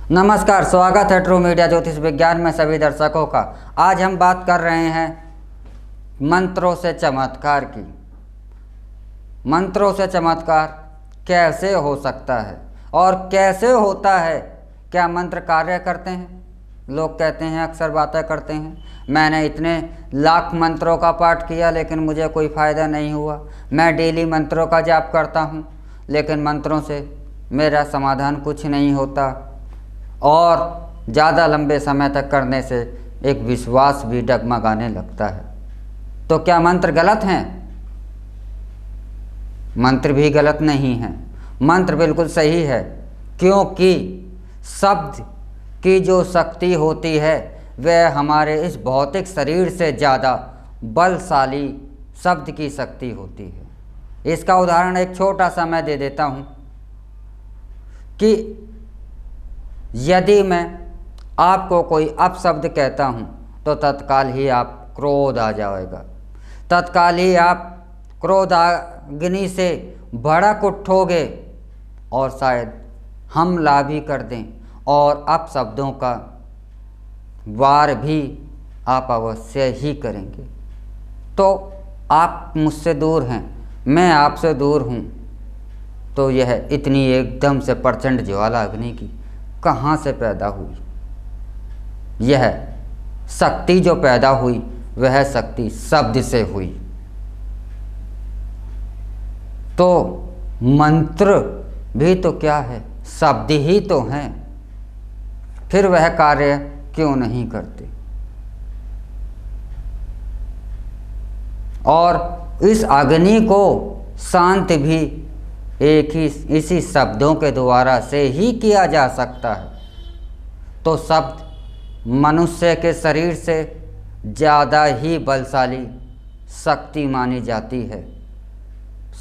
नमस्कार, स्वागत है ट्रू मीडिया ज्योतिष विज्ञान में सभी दर्शकों का। आज हम बात कर रहे हैं मंत्रों से चमत्कार की। मंत्रों से चमत्कार कैसे हो सकता है और कैसे होता है? क्या मंत्र कार्य करते हैं? लोग कहते हैं, अक्सर बातें करते हैं, मैंने इतने लाख मंत्रों का पाठ किया लेकिन मुझे कोई फ़ायदा नहीं हुआ। मैं डेली मंत्रों का जाप करता हूँ लेकिन मंत्रों से मेरा समाधान कुछ नहीं होता, और ज़्यादा लंबे समय तक करने से एक विश्वास भी डगमगाने लगता है। तो क्या मंत्र गलत हैं? मंत्र भी गलत नहीं है, मंत्र बिल्कुल सही है, क्योंकि शब्द की जो शक्ति होती है वह हमारे इस भौतिक शरीर से ज़्यादा बलशाली शब्द की शक्ति होती है। इसका उदाहरण एक छोटा सा मैं दे देता हूँ कि यदि मैं आपको कोई अपशब्द कहता हूँ तो तत्काल ही आप क्रोध आ जाएगा, तत्काल ही आप क्रोधाग्नि से भड़क उठोगे और शायद हमला भी कर दें, और अपशब्दों का वार भी आप अवश्य ही करेंगे। तो आप मुझसे दूर हैं, मैं आपसे दूर हूँ, तो यह इतनी एकदम से प्रचंड ज्वाला अग्नि की कहाँ से पैदा हुई? यह शक्ति जो पैदा हुई वह शक्ति शब्द से हुई। तो मंत्र भी तो क्या है? शब्द ही तो हैं, फिर वह कार्य क्यों नहीं करते? और इस अग्नि को शांत भी इसी शब्दों के द्वारा से ही किया जा सकता है। तो शब्द मनुष्य के शरीर से ज़्यादा ही बलशाली शक्ति मानी जाती है,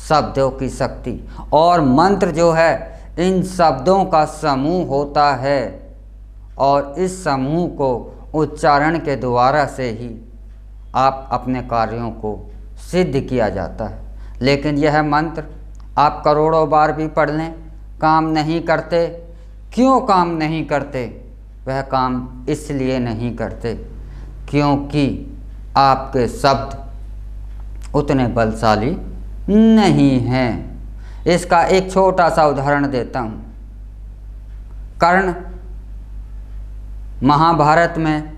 शब्दों की शक्ति। और मंत्र जो है इन शब्दों का समूह होता है, और इस समूह को उच्चारण के द्वारा से ही आप अपने कार्यों को सिद्ध किया जाता है। लेकिन यह मंत्र आप करोड़ों बार भी पढ़ लें, काम नहीं करते। क्यों काम नहीं करते? वह काम इसलिए नहीं करते क्योंकि आपके शब्द उतने बलशाली नहीं हैं। इसका एक छोटा सा उदाहरण देता हूँ। कर्ण, महाभारत में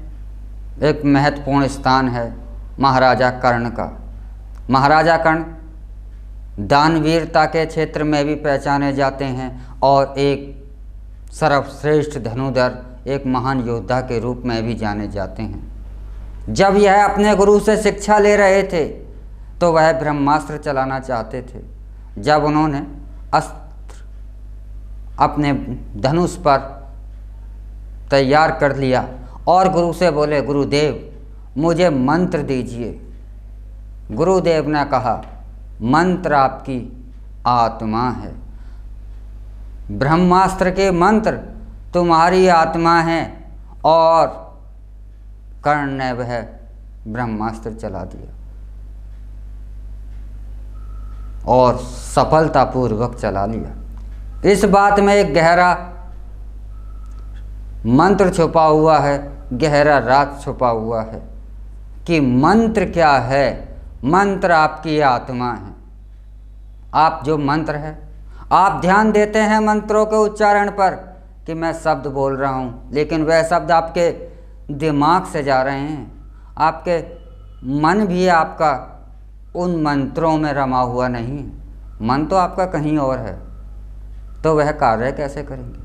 एक महत्वपूर्ण स्थान है महाराजा कर्ण का। महाराजा कर्ण दानवीरता के क्षेत्र में भी पहचाने जाते हैं और एक सर्वश्रेष्ठ धनुधर, एक महान योद्धा के रूप में भी जाने जाते हैं। जब यह अपने गुरु से शिक्षा ले रहे थे तो वह ब्रह्मास्त्र चलाना चाहते थे। जब उन्होंने अस्त्र अपने धनुष पर तैयार कर लिया और गुरु से बोले, गुरुदेव मुझे मंत्र दीजिए। गुरुदेव ने कहा, मंत्र आपकी आत्मा है, ब्रह्मास्त्र के मंत्र तुम्हारी आत्मा है। और कर्ण ने वह ब्रह्मास्त्र चला दिया और सफलतापूर्वक चला लिया। इस बात में एक गहरा मंत्र छुपा हुआ है, गहरा राज छुपा हुआ है कि मंत्र क्या है? मंत्र आपकी आत्मा है। आप जो मंत्र है, आप ध्यान देते हैं मंत्रों के उच्चारण पर कि मैं शब्द बोल रहा हूँ, लेकिन वह शब्द आपके दिमाग से जा रहे हैं। आपके मन भी आपका उन मंत्रों में रमा हुआ नहीं है, मन तो आपका कहीं और है। तो वह कार्य कैसे करेंगे?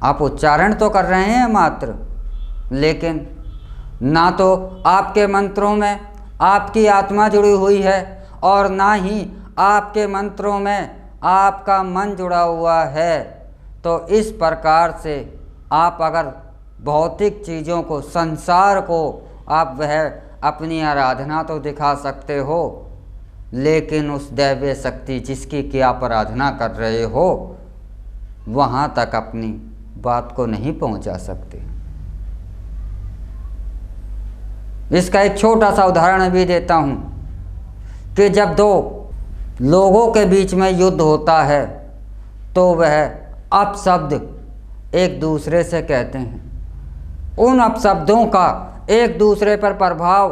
आप उच्चारण तो कर रहे हैं मात्र, लेकिन ना तो आपके मंत्रों में आपकी आत्मा जुड़ी हुई है और ना ही आपके मंत्रों में आपका मन जुड़ा हुआ है। तो इस प्रकार से आप अगर भौतिक चीज़ों को, संसार को, आप वह अपनी आराधना तो दिखा सकते हो, लेकिन उस दैवीय शक्ति जिसकी कि आप आराधना कर रहे हो वहाँ तक अपनी बात को नहीं पहुँचा सकते। इसका एक छोटा सा उदाहरण भी देता हूँ कि जब दो लोगों के बीच में युद्ध होता है तो वह अपशब्द एक दूसरे से कहते हैं, उन अपशब्दों का एक दूसरे पर प्रभाव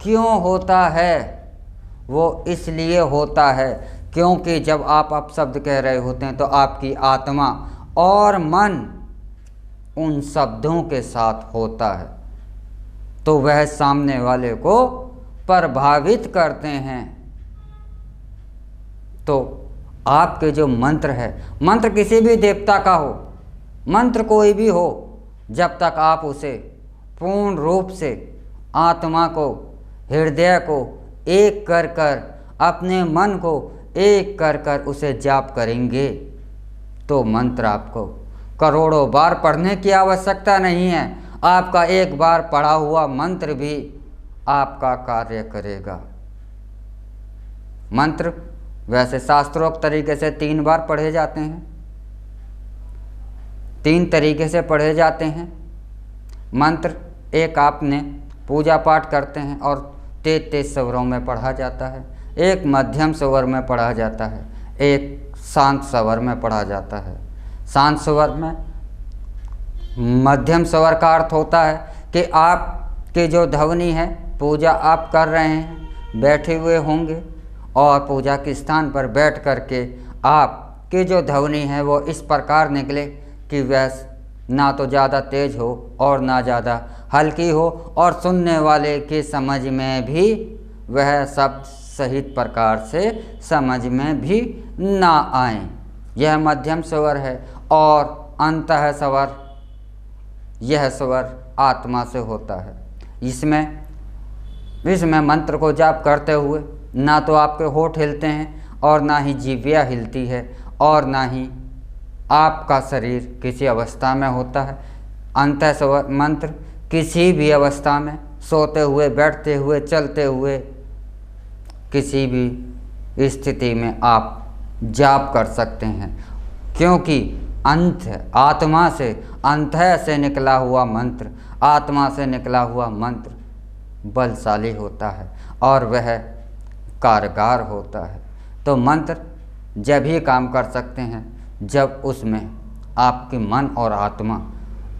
क्यों होता है? वो इसलिए होता है क्योंकि जब आप अपशब्द कह रहे होते हैं तो आपकी आत्मा और मन उन शब्दों के साथ होता है, तो वह सामने वाले को प्रभावित करते हैं। तो आपके जो मंत्र है, मंत्र किसी भी देवता का हो, मंत्र कोई भी हो, जब तक आप उसे पूर्ण रूप से आत्मा को, हृदय को एक कर कर, अपने मन को एक कर कर उसे जाप करेंगे, तो मंत्र आपको करोड़ों बार पढ़ने की आवश्यकता नहीं है। आपका एक बार पढ़ा हुआ मंत्र भी आपका कार्य करेगा। मंत्र वैसे शास्त्रोक्त तरीके से 3 बार पढ़े जाते हैं, 3 तरीके से पढ़े जाते हैं मंत्र। एक आपने पूजा पाठ करते हैं और तेज स्वरों में पढ़ा जाता है, एक मध्यम स्वर में पढ़ा जाता है, एक शांत स्वर में पढ़ा जाता है। शांत स्वर में, मध्यम स्वर का अर्थ होता है कि आपके जो ध्वनि है, पूजा आप कर रहे हैं, बैठे हुए होंगे और पूजा के स्थान पर बैठ करके आपकी जो ध्वनि है वो इस प्रकार निकले कि वह ना तो ज़्यादा तेज हो और ना ज़्यादा हल्की हो, और सुनने वाले के समझ में भी वह शब्द सही प्रकार से समझ में भी ना आए। यह मध्यम स्वर है। और अंतः स्वर, यह स्वर आत्मा से होता है। इसमें मंत्र को जाप करते हुए ना तो आपके होठ हिलते हैं और ना ही जीविया हिलती है और ना ही आपका शरीर किसी अवस्था में होता है। अंतः स्वर मंत्र किसी भी अवस्था में, सोते हुए, बैठते हुए, चलते हुए, किसी भी स्थिति में आप जाप कर सकते हैं, क्योंकि आत्मा से, अंतः से निकला हुआ मंत्र, आत्मा से निकला हुआ मंत्र बलशाली होता है और वह कारगर होता है। तो मंत्र जब ही काम कर सकते हैं जब उसमें आपके मन और आत्मा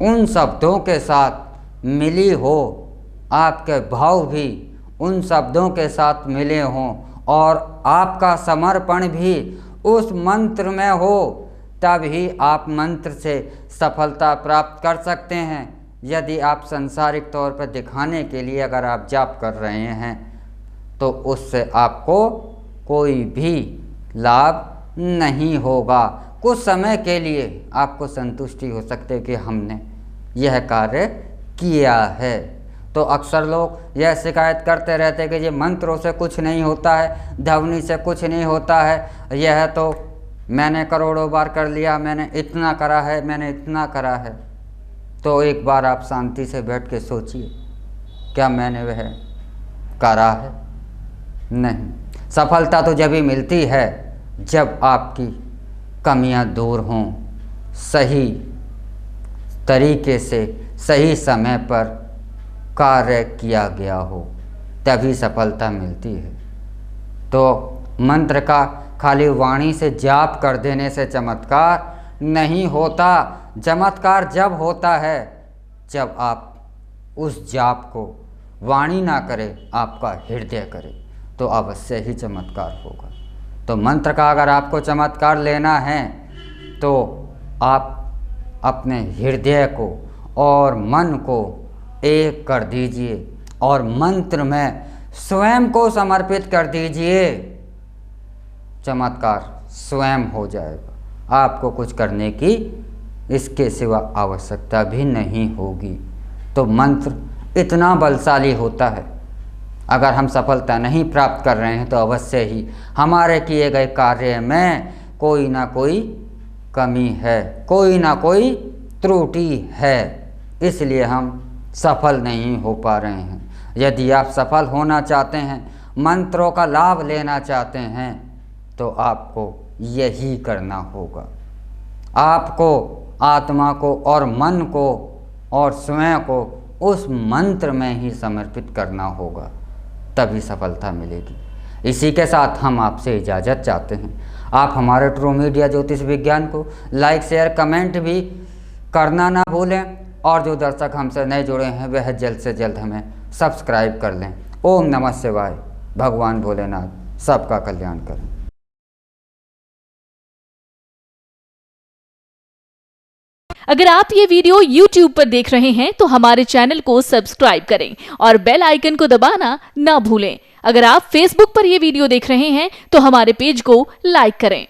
उन शब्दों के साथ मिली हो, आपके भाव भी उन शब्दों के साथ मिले हों और आपका समर्पण भी उस मंत्र में हो, तभी आप मंत्र से सफलता प्राप्त कर सकते हैं। यदि आप सांसारिक तौर पर दिखाने के लिए अगर आप जाप कर रहे हैं तो उससे आपको कोई भी लाभ नहीं होगा। कुछ समय के लिए आपको संतुष्टि हो सकती है कि हमने यह कार्य किया है। तो अक्सर लोग यह शिकायत करते रहते हैं कि ये मंत्रों से कुछ नहीं होता है, ध्वनि से कुछ नहीं होता है, यह तो मैंने करोड़ों बार कर लिया, मैंने इतना करा है, मैंने इतना करा है। तो एक बार आप शांति से बैठ के सोचिए, क्या मैंने वह करा है? नहीं। सफलता तो जब ही मिलती है जब आपकी कमियां दूर हों, सही तरीके से सही समय पर कार्य किया गया हो, तभी सफलता मिलती है। तो मंत्र का खाली वाणी से जाप कर देने से चमत्कार नहीं होता। चमत्कार जब होता है जब आप उस जाप को वाणी ना करे, आपका हृदय करे, तो अवश्य ही चमत्कार होगा। तो मंत्र का अगर आपको चमत्कार लेना है तो आप अपने हृदय को और मन को एक कर दीजिए और मंत्र में स्वयं को समर्पित कर दीजिए। चमत्कार स्वयं हो जाएगा, आपको कुछ करने की इसके सिवा आवश्यकता भी नहीं होगी। तो मंत्र इतना बलशाली होता है, अगर हम सफलता नहीं प्राप्त कर रहे हैं तो अवश्य ही हमारे किए गए कार्य में कोई ना कोई कमी है, कोई ना कोई त्रुटि है, इसलिए हम सफल नहीं हो पा रहे हैं। यदि आप सफल होना चाहते हैं, मंत्रों का लाभ लेना चाहते हैं, तो आपको यही करना होगा। आपको आत्मा को और मन को और स्वयं को उस मंत्र में ही समर्पित करना होगा, तभी सफलता मिलेगी। इसी के साथ हम आपसे इजाज़त चाहते हैं। आप हमारे ट्रू मीडिया ज्योतिष विज्ञान को लाइक, शेयर, कमेंट भी करना ना भूलें, और जो दर्शक हमसे नए जुड़े हैं वह जल्द से जल्द हमें सब्सक्राइब कर लें। ओम नमः शिवाय। भगवान भोलेनाथ सबका कल्याण करें। अगर आप ये वीडियो YouTube पर देख रहे हैं तो हमारे चैनल को सब्सक्राइब करें और बेल आइकन को दबाना ना भूलें। अगर आप Facebook पर ये वीडियो देख रहे हैं तो हमारे पेज को लाइक करें।